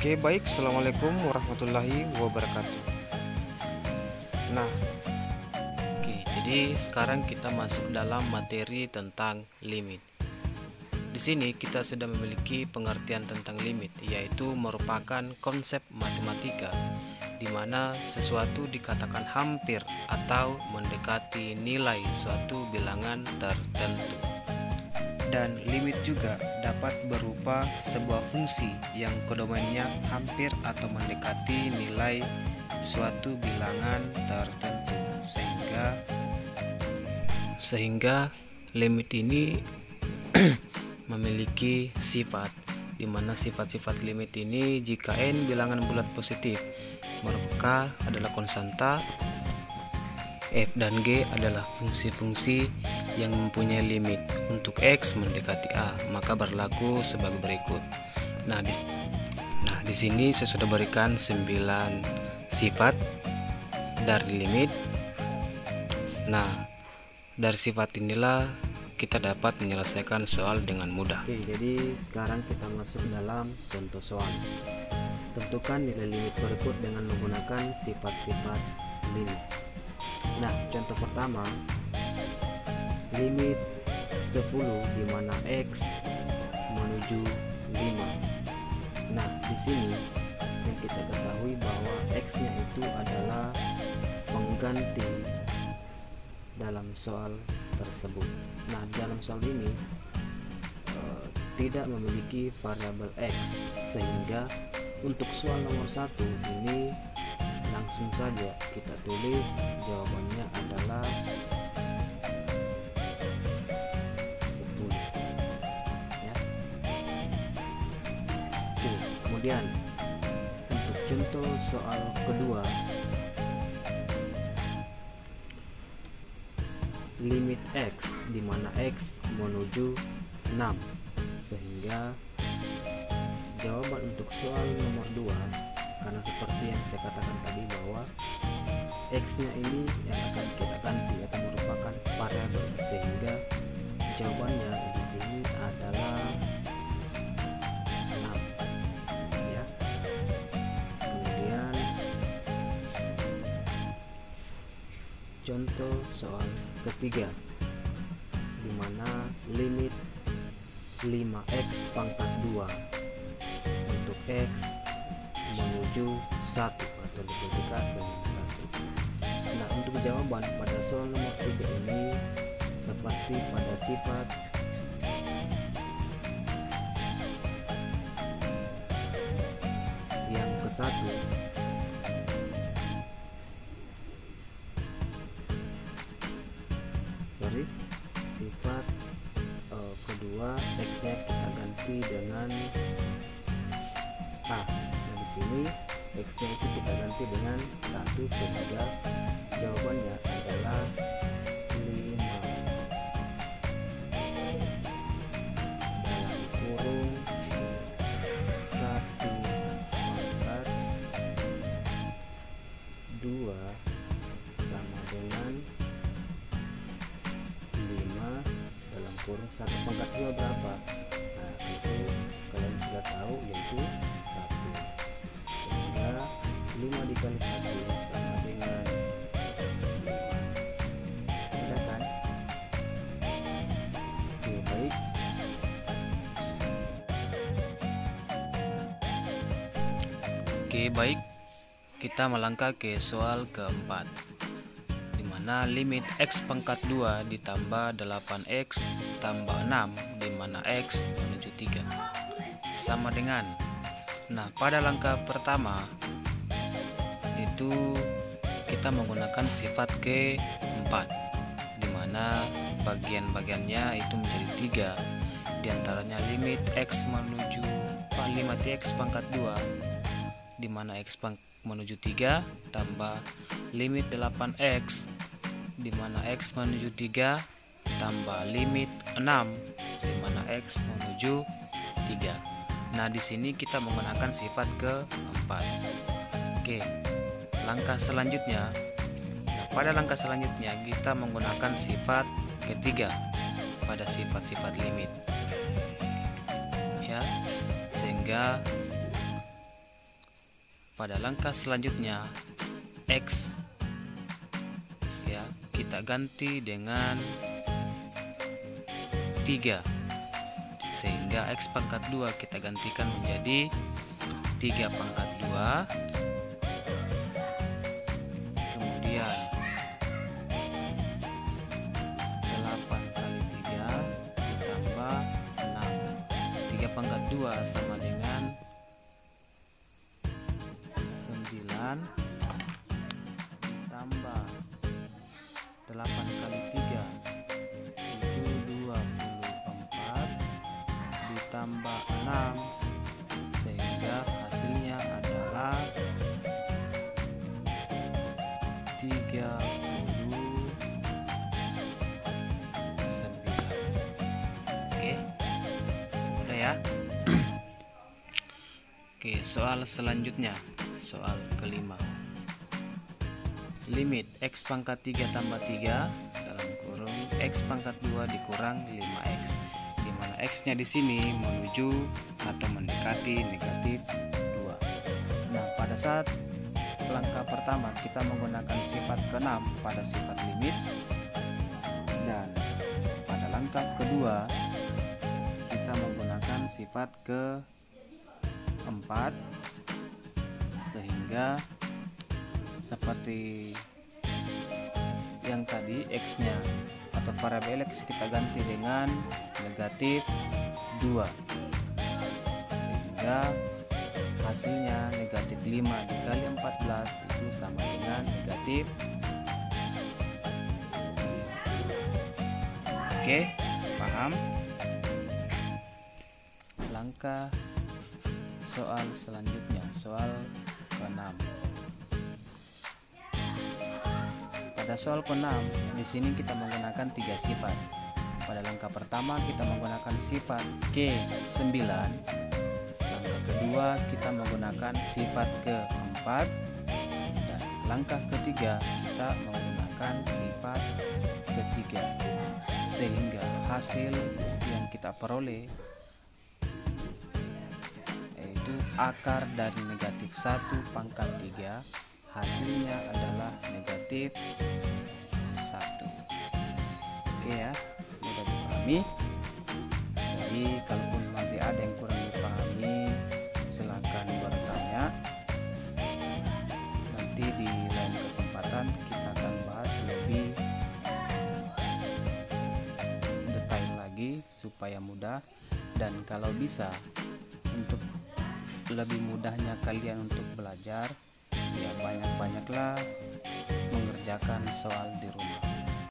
Oke, baik. Assalamualaikum warahmatullahi wabarakatuh. Nah, jadi sekarang kita masuk dalam materi tentang limit. Di sini kita sudah memiliki pengertian tentang limit, yaitu merupakan konsep matematika di mana sesuatu dikatakan hampir atau mendekati nilai suatu bilangan tertentu. Dan limit juga dapat berupa sebuah fungsi yang kodomennya hampir atau mendekati nilai suatu bilangan tertentu, sehingga limit ini memiliki sifat, di mana sifat-sifat limit ini jika n bilangan bulat positif maka adalah konstanta, f dan g adalah fungsi-fungsi yang mempunyai limit. Untuk x mendekati a maka berlaku sebagai berikut. Nah, di sini saya sudah berikan 9 sifat dari limit. Nah, dari sifat inilah kita dapat menyelesaikan soal dengan mudah. Oke, jadi sekarang kita masuk dalam contoh soal. Tentukan nilai limit berikut dengan menggunakan sifat-sifat limit. Nah, contoh pertama, limit 10 di mana x menuju 5. Nah, di sini yang kita ketahui bahwa x-nya itu adalah pengganti dalam soal tersebut. Nah, dalam soal ini tidak memiliki variabel x, sehingga untuk soal nomor 1 ini langsung saja kita tulis jawabannya adalah 10 ya. Oke, kemudian untuk contoh soal kedua, limit x di mana x menuju 6, sehingga jawaban untuk soal nomor 2, karena seperti yang saya katakan tadi bahwa x nya ini yang akan kita ganti atau merupakan variabel, sehingga jawabannya di sini adalah 6 ya. Kemudian contoh soal ketiga, di mana limit 5x pangkat 2 untuk x menuju 1 atau lebih dekat dengan 1. Nah, untuk jawaban pada soal nomor 3 ini seperti pada sifat yang ke-1, sifat kedua, x nya kita ganti dengan a. Nah, di sini x nya itu kita ganti dengan 1, sehingga jawabannya adalah 5 dalam kurung 1 pangkat 2 sama dengan 5 dalam kurung 1 pangkat 2 berapa? Nah, itu kalian sudah tahu, yaitu 1, sehingga 5 dikali 1 sama dengan 5. Mudah kan? Oke, baik. Oke, baik. Kita melangkah ke soal keempat, di mana limit x pangkat 2 ditambah 8x tambah 6 di mana x menuju 3 sama dengan. Nah, pada langkah pertama itu kita menggunakan sifat ke-4, di mana bagian-bagiannya itu menjadi 3, diantaranya limit x menuju 5x pangkat 2 di mana x menuju 3 tambah limit 8x di mana x menuju 3 tambah limit 6 di mana x menuju 3. Nah, di sini kita menggunakan sifat ke-4. Oke, langkah selanjutnya. Nah, pada langkah selanjutnya kita menggunakan sifat ketiga pada sifat-sifat limit. Ya, sehingga pada langkah selanjutnya X ya kita ganti dengan 3, sehingga X pangkat 2 kita gantikan menjadi 3 pangkat 2, kemudian 8 kali 3 ditambah 6. 3 pangkat 2 sama dengan 9 ditambah 8 kali 3 itu 24 ditambah 6, sehingga hasilnya adalah 39. Oke, udah ya. Oke, soal selanjutnya, soal kelima. Limit X pangkat 3 tambah 3 dalam kurung X pangkat 2 dikurang 5X, di mana X-nya di sini menuju atau mendekati negatif 2. Nah, pada saat langkah pertama kita menggunakan sifat ke-6 pada sifat limit, dan pada langkah kedua kita menggunakan sifat ke-4, sehingga seperti yang tadi X-nya atau variabel X kita ganti dengan negatif 2, sehingga hasilnya negatif 5 dikali 14 itu sama dengan negatif. Oke, paham? Langkah soal selanjutnya, soal ke-6. Pada soal ke-6 di sini kita menggunakan 3 sifat. Pada langkah pertama kita menggunakan sifat ke-9, langkah kedua kita menggunakan sifat ke-4, dan langkah ketiga kita menggunakan sifat ketiga, sehingga hasil yang kita peroleh yaitu akar dari negatif 1 pangkat 3, hasilnya adalah negatif 1. Oke ya, mudah dipahami. Jadi kalaupun masih ada yang kurang dipahami, silakan bertanya. Nanti di lain kesempatan kita akan bahas lebih detail lagi supaya mudah, dan kalau bisa untuk lebih mudahnya kalian untuk belajar, ya banyak-banyaklah mengerjakan soal di rumah.